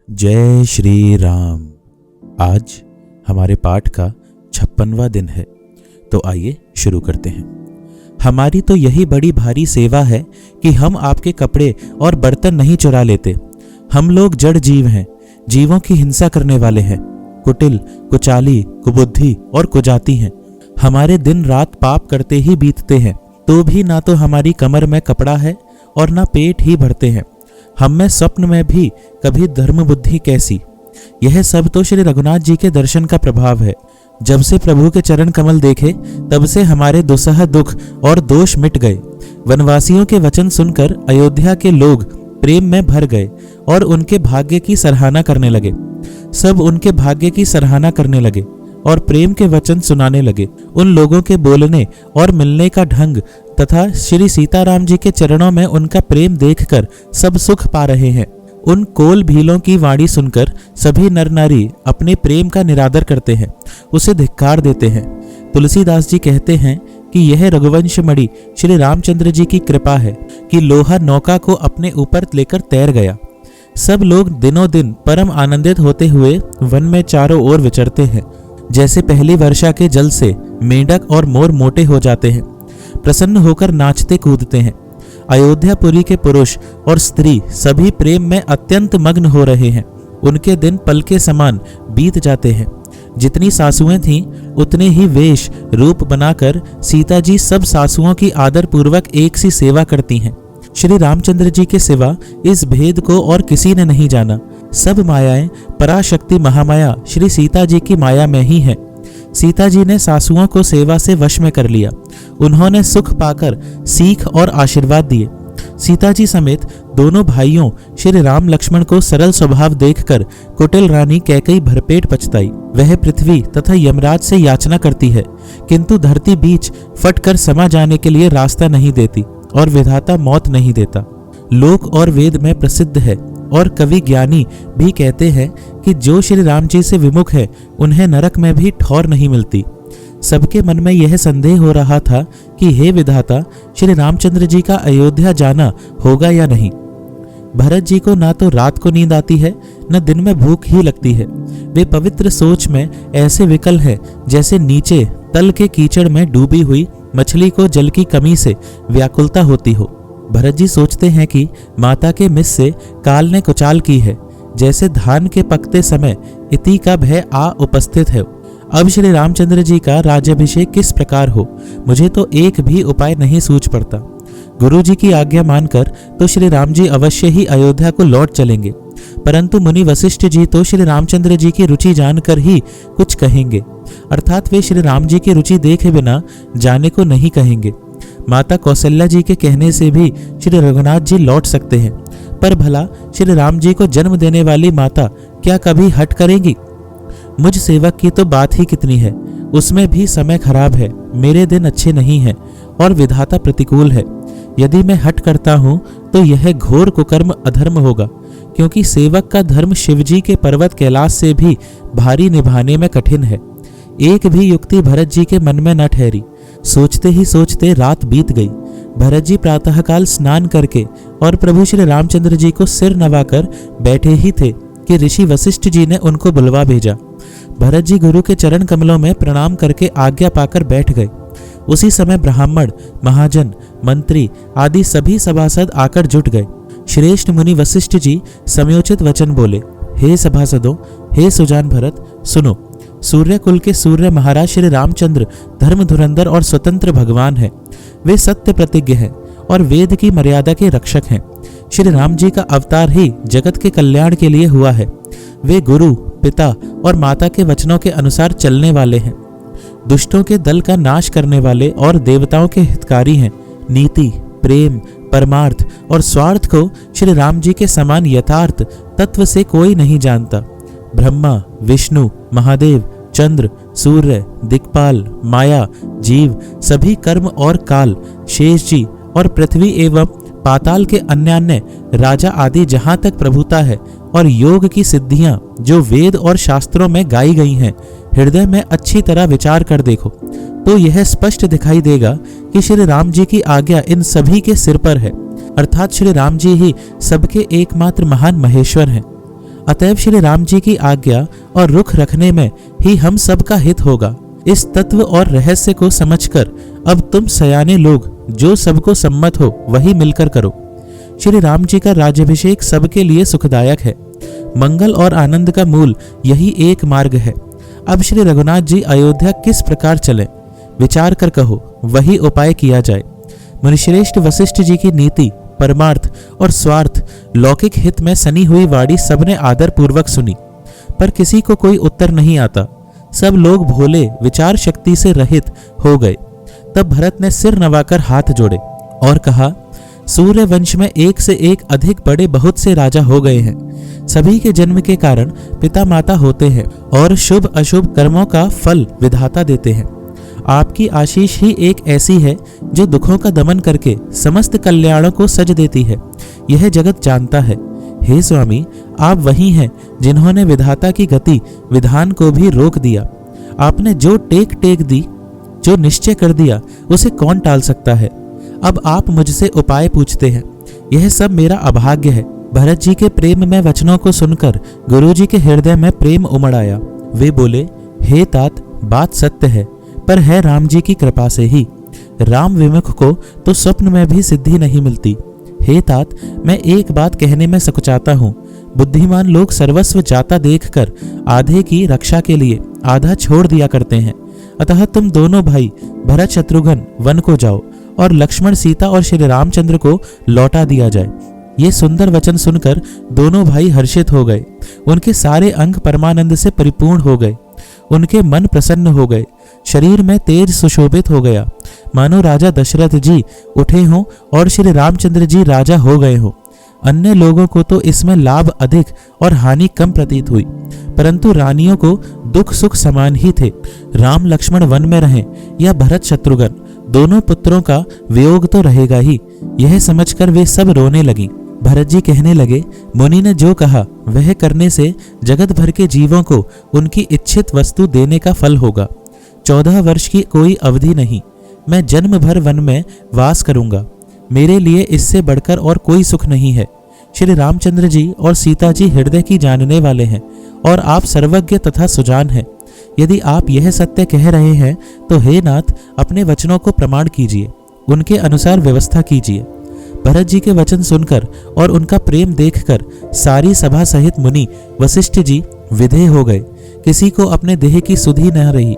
जय श्री राम। आज हमारे पाठ का 56वां दिन है, तो आइए शुरू करते हैं। हमारी तो यही बड़ी भारी सेवा है कि हम आपके कपड़े और बर्तन नहीं चुरा लेते। हम लोग जड़ जीव हैं, जीवों की हिंसा करने वाले हैं, कुटिल, कुचाली, कुबुद्धि और कुजाती हैं। हमारे दिन रात पाप करते ही बीतते हैं, तो भी ना तो हमारी कमर में कपड़ा है और ना पेट ही भरते हैं। हम में स्वप्न में भी कभी धर्म बुद्धि कैसी। यह सब तो श्री रघुनाथ जी के दर्शन का प्रभाव है। जब से प्रभु के चरण कमल देखे तब से हमारे दुसह दुख और दोष मिट गए। वनवासियों के वचन सुनकर अयोध्या के लोग प्रेम में भर गए और उनके भाग्य की सराहना करने लगे। सब उनके भाग्य की सराहना करने लगे और प्रेम के वचन सुनाने लगे। उन लोगों के बोलने और मिलने का ढंग तथा श्री सीताराम जी के चरणों में उनका प्रेम देखकर सब सुख पा रहे हैं। उन कोल भीलों की वाणी सुनकर सभी नर नारी अपने प्रेम का निरादर करते हैं, उसे धिक्कार देते हैं। तुलसीदास जी कहते हैं कि यह रघुवंश मणि श्री रामचंद्र जी की कृपा है कि लोहा नौका को अपने ऊपर लेकर तैर गया। सब लोग दिनों दिन परम आनंदित होते हुए वन में चारों ओर विचरते हैं। जैसे पहली वर्षा के जल से मेंढक और मोर मोटे हो जाते हैं, प्रसन्न होकर नाचते कूदते हैं। अयोध्यापुरी के पुरुष और स्त्री सभी प्रेम में अत्यंत मग्न हो रहे हैं। उनके दिन पल के समान बीत जाते हैं। जितनी सासुएं थीं उतने ही वेश रूप बनाकर सीता जी सब सासुओं की आदर पूर्वक एक सी सेवा करती हैं। श्री रामचंद्र जी के सिवा इस भेद को और किसी ने नहीं जाना। सब मायाएं पराशक्ति महामाया श्री सीता जी की माया में ही है। सीता जी ने सासुओं को सेवा से वश में कर लिया। उन्होंने सुख पाकर सीख और आशीर्वाद दिए। सीता जी समेत दोनों भाइयों श्री राम लक्ष्मण को सरल स्वभाव देखकर कुटिल रानी कैकई भरपेट पछताई। वह पृथ्वी तथा यमराज से याचना करती है, किंतु धरती बीच फट कर समा जाने के लिए रास्ता नहीं देती और विधाता मौत नहीं देता। लोक और वेद में प्रसिद्ध है और कवि ज्ञानी भी कहते हैं कि जो श्री राम जी से विमुख है उन्हें नरक में भी ठौर नहीं मिलती। सबके मन में यह संदेह हो रहा था कि हे विधाता, श्री रामचंद्र जी का अयोध्या जाना होगा या नहीं। भरत जी को ना तो रात को नींद आती है न दिन में भूख ही लगती है। वे पवित्र सोच में ऐसे विकल है जैसे नीचे तल के कीचड़ में डूबी हुई मछली को जल की कमी से व्याकुलता होती हो। भरत जी सोचते हैं कि माता के मिस से काल ने कुचाल की है, जैसे धान के पकते समय इति का भय आ उपस्थित है। अब श्री रामचंद्र जी का राज्याभिषेक किस प्रकार हो, मुझे तो एक भी उपाय नहीं सूझ पड़ता। गुरु जी की आज्ञा मानकर तो श्री राम जी अवश्य ही अयोध्या को लौट चलेंगे, परंतु मुनि वशिष्ठ जी तो श्री रामचंद्र जी की रुचि जानकर ही कुछ कहेंगे, अर्थात वे श्री राम जी की रुचि देखे बिना जाने को नहीं कहेंगे। माता कौशल्या जी के कहने से भी श्री रघुनाथ जी लौट सकते हैं, पर भला श्री राम जी को जन्म देने वाली माता क्या कभी हट करेंगी? मुझ सेवक की तो बात ही कितनी है, उसमें भी समय खराब है, मेरे दिन अच्छे नहीं हैं और विधाता प्रतिकूल है। यदि मैं हट करता हूं तो यह घोर कुकर्म अधर्म होगा, क्योंकि सेवक का धर्म शिवजी के पर्वत कैलाश से भी भारी निभाने में कठिन है। एक भी युक्ति भरत जी के मन में न ठहरी। सोचते ही सोचते रात बीत गई। भरत जी प्रातःकाल स्नान करके और प्रभु श्री रामचंद्र जी को सिर नवाकर बैठे ही थे कि ऋषि वशिष्ठ जी ने उनको बुलवा भेजा। भरत जी गुरु के चरण कमलों में प्रणाम करके आज्ञा पाकर बैठ गए। उसी समय ब्राह्मण, महाजन, मंत्री आदि सभी सभासद आकर जुट गए। श्रेष्ठ मुनि वशिष्ठ जी समयोचित वचन बोले, हे सभासदों, हे सुजान भरत, सुनो। सूर्य कुल के सूर्य महाराज श्री रामचंद्र धर्म धुरंधर और स्वतंत्र भगवान हैं। वे सत्य प्रतिज्ञ हैं और वेद की मर्यादा के रक्षक हैं। श्री राम जी का अवतार ही जगत के कल्याण के लिए हुआ है। वे गुरु, पिता और माता के वचनों के अनुसार चलने वाले हैं। दुष्टों के दल का नाश करने वाले और देवताओं के हितकारी हैं। नीति, प्रेम, परमार्थ और स्वार्थ को श्री राम जी के समान यथार्थ तत्व से कोई नहीं जानता। ब्रह्मा, विष्णु, महादेव, चंद्र, सूर्य, दिक्पाल, माया, जीव, सभी कर्म और काल, शेष जी और पृथ्वी एवं पाताल के अन्य राजा आदि जहां तक प्रभुता है और योग की सिद्धियां जो वेद और शास्त्रों में गाई गई हैं, हृदय में अच्छी तरह विचार कर देखो तो यह स्पष्ट दिखाई देगा कि श्री राम जी की आज्ञा इन सभी के सिर पर है, अर्थात श्री राम जी ही सबके एकमात्र महान महेश्वर हैं। अतएव श्री राम जी की आज्ञा और रुख रखने में ही हम सबका हित होगा। इस तत्व और रहस्य को समझकर अब तुम सयाने लोग जो सबको सम्मत हो वही मिलकर करो। श्री राम जी का राज्याभिषेक सबके लिए सुखदायक है। मंगल और आनंद का मूल यही एक मार्ग है। अब श्री रघुनाथ जी अयोध्या किस प्रकार चलें, विचार कर कहो, वही उपाय किया जाए। मुनिश्रेष्ठ वशिष्ठ जी की नीति, परमार्थ और स्वार्थ, लौकिक हित में सनी हुई वाणी सबने आदर पूर्वक सुनी, पर किसी को कोई उत्तर नहीं आता। सब लोग भोले, विचार शक्ति से रहित हो गए। तब भरत ने सिर नवाकर हाथ जोड़े और कहा, सूर्य वंश में एक से एक अधिक बड़े बहुत से राजा हो गए हैं। सभी के जन्म के कारण पिता माता होते हैं और शुभ अशुभ कर्मों का फल विधाता देते हैं। आपकी आशीष ही एक ऐसी है जो दुखों का दमन करके समस्त कल्याणों को सज देती है। यह जगत जानता है। हे स्वामी, आप वही हैं जिन्होंने विधाता की गति विधान को भी रोक दिया। आपने जो टेक दी, जो निश्चय कर दिया, उसे कौन टाल सकता है। अब आप मुझसे उपाय पूछते हैं, यह सब मेरा अभाग्य है। भरत जी के प्रेम में वचनों को सुनकर गुरु जी के हृदय में प्रेम उमड़ आया। वे बोले, हे तात, बात सत्य है, पर है राम जी की कृपा से ही। राम विमुख को तो स्वप्न में भी सिद्धि नहीं मिलती। हे तात, मैं एक बात कहने में सकुचाता हूँ। बुद्धिमान लोग सर्वस्व जाता देखकर आधे की रक्षा के लिए आधा छोड़ दिया करते हैं। अतः तुम दोनों भाई भरत शत्रुघ्न वन को जाओ और लक्ष्मण सीता और श्री रामचंद्र को लौटा दिया जाए। ये सुंदर वचन सुनकर दोनों भाई हर्षित हो गए। उनके सारे अंग परमानंद से परिपूर्ण हो गए। उनके मन प्रसन्न हो गए। शरीर में तेज सुशोभित हो गया, मानो राजा दशरथ जी उठे हों और श्री रामचंद्र जी राजा हो गए हों। अन्य लोगों को तो इसमें लाभ अधिक और हानि कम प्रतीत हुई, परंतु रानियों को दुख सुख समान ही थे। राम लक्ष्मण वन में रहें या भरत शत्रुघ्न, दोनों पुत्रों का वियोग तो रहेगा ही। यह समझकर वे सब रोने लगी। भरत जी कहने लगे, मुनि ने जो कहा वह करने से जगत भर के जीवों को उनकी इच्छित वस्तु देने का फल होगा। 14 वर्ष की कोई अवधि नहीं, मैं जन्म भर वन में वास करूंगा। मेरे लिए इससे बढ़कर और कोई सुख नहीं है। श्री रामचंद्र जी और सीता जी हृदय की जानने वाले हैं और आप सर्वज्ञ तथा सुजान हैं। यदि आप यह सत्य कह रहे हैं तो हे नाथ, अपने वचनों को प्रमाण कीजिए, उनके अनुसार व्यवस्था कीजिए। भरत जी के वचन सुनकर और उनका प्रेम देखकर सारी सभा सहित मुनि वशिष्ठ जी विधेय हो गए। किसी को अपने देह की सुधि न रही।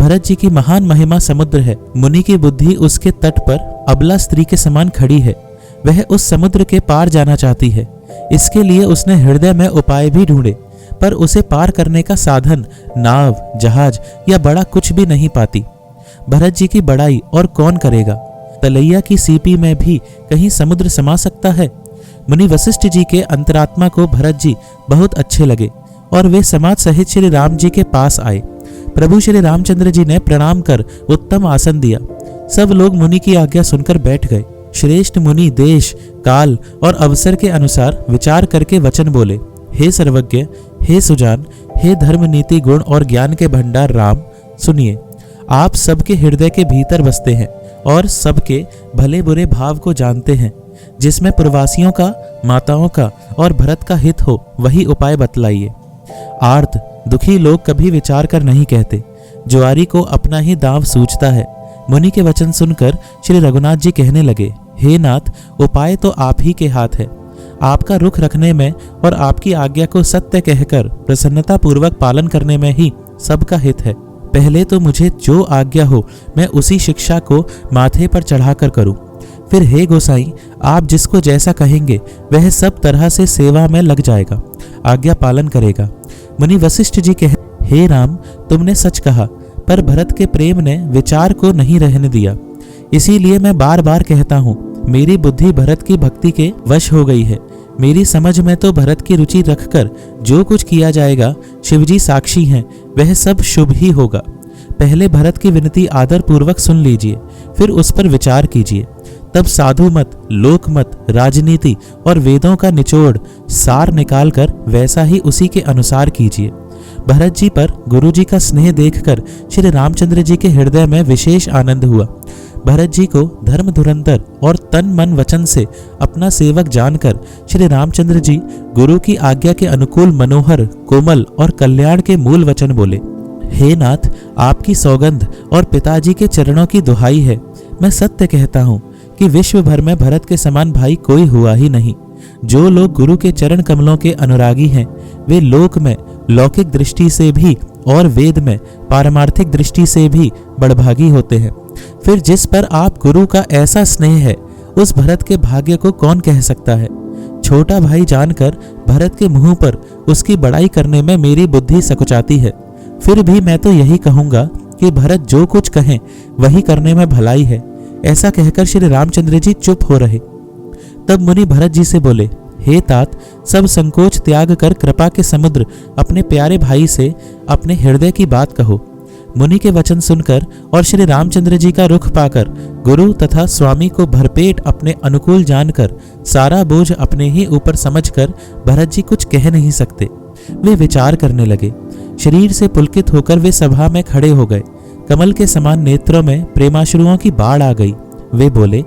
भरत जी की महान महिमा समुद्र है। मुनि की बुद्धि उसके तट पर अबला स्त्री के समान खड़ी है। वह उस समुद्र के पार जाना चाहती है। इसके लिए उसने हृदय में उपाय भी ढूंढे, पर उसे पार करने का साधन नाव, जहाज या बड़ा कुछ भी नहीं पाती। भरत जी की बड़ाई और कौन करेगा। तलैया की सीपी में भी कहीं समुद्र समा सकता है। मुनि वशिष्ठ जी के अंतरात्मा को भरत जी बहुत अच्छे लगे और वे समाज सहित श्री राम जी के पास आए। प्रभु श्री रामचंद्र जी ने प्रणाम कर उत्तम आसन दिया। सब लोग मुनि की आज्ञा सुनकर बैठ गए। श्रेष्ठ मुनि देश, काल और अवसर के अनुसार विचार करके वचन बोले, हे सर्वज्ञ, हे सुजान, हे धर्म नीति गुण और ज्ञान के भंडार राम, सुनिए। आप सबके हृदय के भीतर बसते हैं और सबके भले बुरे भाव को जानते हैं। जिसमें प्रवासियों का, माताओं का और भरत का हित हो वही उपाय बतलाइए। आर्त दुखी लोग कभी विचार कर नहीं कहते। जुआरी को अपना ही दांव सूझता है। मुनि के वचन सुनकर श्री रघुनाथ जी कहने लगे, हे नाथ, उपाय तो आप ही के हाथ है। आपका रुख रखने में और आपकी आज्ञा को सत्य कहकर प्रसन्नता पूर्वक पालन करने में ही सबका हित है। पहले तो मुझे जो आज्ञा हो मैं उसी शिक्षा को माथे पर चढ़ाकर करूं। फिर हे गोसाई, आप जिसको जैसा कहेंगे वह सब तरह से सेवा में लग जाएगा, आज्ञा पालन करेगा। मुनि वशिष्ठ जी कहे, हे राम, तुमने सच कहा, पर भरत के प्रेम ने विचार को नहीं रहने दिया। इसीलिए मैं बार बार कहता हूँ, मेरी बुद्धि भरत की भक्ति के वश हो गई है। मेरी समझ में तो भरत की रुचि रखकर जो कुछ किया जाएगा, शिवजी साक्षी हैं, वह सब शुभ ही होगा। पहले भरत की विनती आदर पूर्वक सुन लीजिए, फिर उस पर विचार कीजिए। तब साधु मत, लोक मत, राजनीति और वेदों का निचोड़ सार निकालकर वैसा ही उसी के अनुसार कीजिए। भरत जी पर गुरु जी का स्नेह देखकर श्री रामचंद्र जी के हृदय में विशेष आनंद हुआ। भरत जी को धर्म धुरंधर और तन मन वचन से अपना सेवक जानकर श्री रामचंद्र जी गुरु की आज्ञा के अनुकूल मनोहर, कोमल और कल्याण के मूल वचन बोले। हे नाथ, आपकी सौगंध और पिताजी के चरणों की दुहाई है, मैं सत्य कहता हूँ कि विश्व भर में भरत के समान भाई कोई हुआ ही नहीं। जो लोग गुरु के चरण कमलों के अनुरागी हैं, वे लोक में लौकिक दृष्टि से भी और वेद में पारमार्थिक दृष्टि से भी बड़भागी होते हैं। फिर जिस पर आप गुरु का ऐसा स्नेह है, उस भरत के भाग्य को कौन कह सकता है। छोटा भाई जानकर भरत के मुंह पर उसकी बड़ाई करने में मेरी बुद्धि सकुचाती है। फिर भी मैं तो यही कहूंगा कि भरत जो कुछ कहें वही करने में भलाई है। ऐसा कहकर श्री रामचंद्र जी चुप हो रहे। तब मुनि भरत जी से बोले, हे तात, सब संकोच त्याग कर कृपा के समुद्र अपने प्यारे भाई से अपने हृदय की बात कहो। मुनि के वचन सुनकर और श्री रामचंद्र जी का रुख पाकर गुरु तथा स्वामी को भरपेट अपने अनुकूल जानकर सारा बोझ अपने ही ऊपर समझकर भरत जी कुछ कह नहीं सकते। वे विचार करने लगे। शरीर से पुलकित होकर वे सभा में खड़े हो गए। कमल के समान नेत्रों में प्रेमाश्रुओं की बाढ़ आ गई। वे बोले,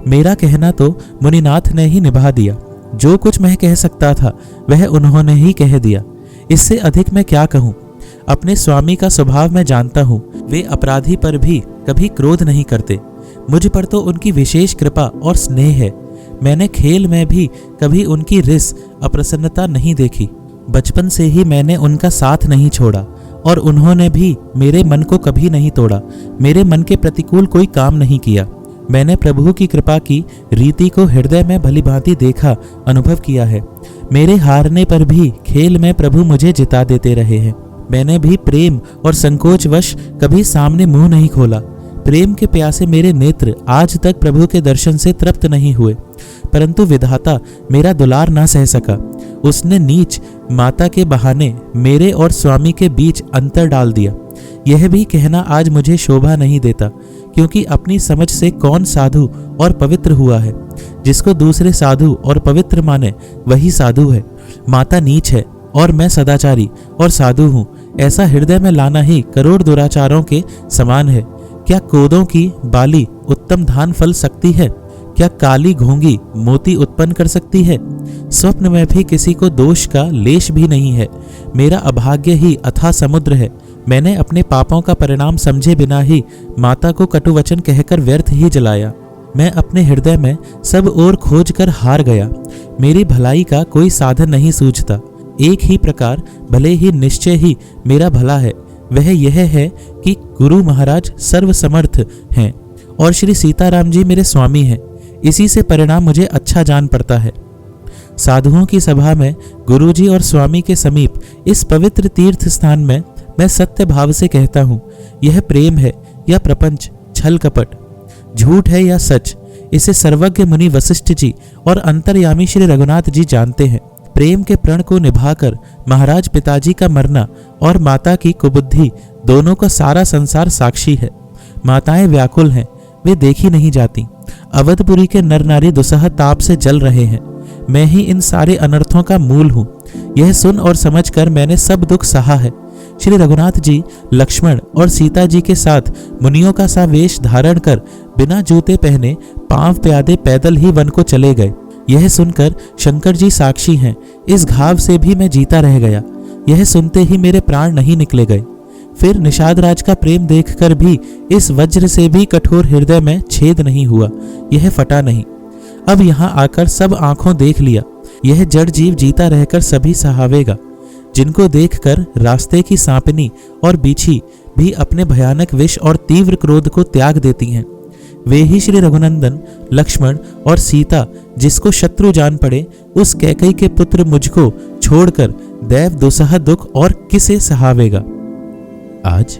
मेरा कहना तो मुनिनाथ ने ही निभा दिया। जो कुछ मैं कह सकता था वह उन्होंने ही कह दिया। इससे अधिक मैं क्या कहूँ। अपने स्वामी का स्वभाव मैं जानता हूँ। वे अपराधी पर भी कभी क्रोध नहीं करते। मुझ पर तो उनकी विशेष कृपा और स्नेह है। मैंने खेल में भी कभी उनकी रिस अप्रसन्नता नहीं देखी। बचपन से ही मैंने उनका साथ नहीं छोड़ा और उन्होंने भी मेरे मन को कभी नहीं तोड़ा। मेरे मन के प्रतिकूल कोई काम नहीं किया। मैंने प्रभु की कृपा की रीति को हृदय में भलीभांति देखा, अनुभव किया है। मेरे हारने पर भी खेल में प्रभु मुझे जिता देते रहे हैं। मैंने भी प्रेम और संकोचवश कभी सामने मुंह नहीं खोला। प्रेम के प्यासे मेरे नेत्र आज तक प्रभु के दर्शन से तृप्त नहीं हुए, परंतु विधाता मेरा दुलार ना सह सका। उसने नीच माता के बहाने मेरे और स्वामी के बीच अंतर डाल दिया। यह भी कहना आज मुझे शोभा नहीं देता, क्योंकि अपनी समझ से कौन साधु और पवित्र हुआ है। जिसको दूसरे साधु और पवित्र माने वही साधु है। माता नीच है और मैं सदाचारी और साधु हूँ, ऐसा हृदय में लाना ही करोड़ दुराचारों के समान है। क्या कोदों की बाली उत्तम धान फल सकती है? क्या काली घोंगी मोती उत्पन्न कर सकती है? स्वप्न में भी किसी को दोष का लेश भी नहीं है। मेरा अभाग्य ही अथाह समुद्र है। मैंने अपने पापों का परिणाम समझे बिना ही माता को कटुवचन कहकर व्यर्थ ही जलाया। मैं अपने हृदय में सब ओर खोज कर हार गया। मेरी भलाई का कोई साधन नहीं सूझता। एक ही प्रकार भले ही निश्चय ही मेरा भला है, वह यह है कि गुरु महाराज सर्वसमर्थ हैं और श्री सीताराम जी मेरे स्वामी हैं। इसी से परिणाम मुझे अच्छा जान पड़ता है। साधुओं की सभा में गुरुजी और स्वामी के समीप इस पवित्र तीर्थ स्थान में मैं सत्य भाव से कहता हूँ, यह प्रेम है या प्रपंच, छल कपट, झूठ है या सच, इसे सर्वज्ञ मुनि वशिष्ठ जी और अंतर्यामी श्री रघुनाथ जी जानते हैं। प्रेम के प्रण को निभाकर महाराज पिताजी का मरना और माता की कुबुद्धि दोनों का सारा संसार साक्षी है। माताएं व्याकुल हैं, वे देखी नहीं जाती। अवधपुरी के नर नारी दुसह ताप से जल रहे हैं। मैं ही इन सारे अनर्थों का मूल हूँ। यह सुन और समझकर मैंने सब दुख सहा है। श्री रघुनाथ जी लक्ष्मण और सीता जी के साथ मुनियों का सा वेश धारण कर बिना जूते पहने पांव प्यादे पैदल ही वन को चले गए। यह सुनकर शंकर जी साक्षी हैं। इस घाव से भी मैं जीता रह गया। यह सुनते ही मेरे प्राण नहीं निकले गए। फिर निषाद राज का प्रेम देखकर भी इस वज्र से भी कठोर हृदय में छेद नहीं हुआ, यह फटा नहीं। अब यहाँ आकर सब आंखों देख लिया। यह जड़ जीव जीता रहकर सभी सहावेगा, जिनको देखकर रास्ते की सांपनी और बीछी भी अपने भयानक विष और तीव्र क्रोध को त्याग देती हैं। वे ही श्री रघुनंदन लक्ष्मण और सीता, जिसको शत्रु जान पड़े, उस कैकई के पुत्र मुझको छोड़कर दैव दुसह दुख और किसे सहावेगा। आज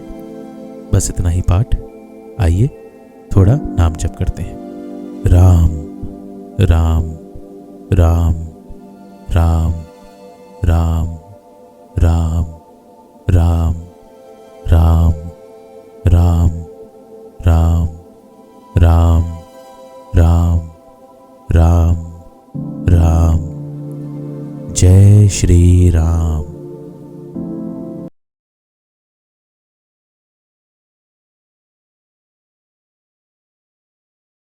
बस इतना ही पाठ। आइए थोड़ा नाम जप करते हैं। राम राम राम राम राम राम राम राम राम राम राम राम राम राम। जय श्री राम।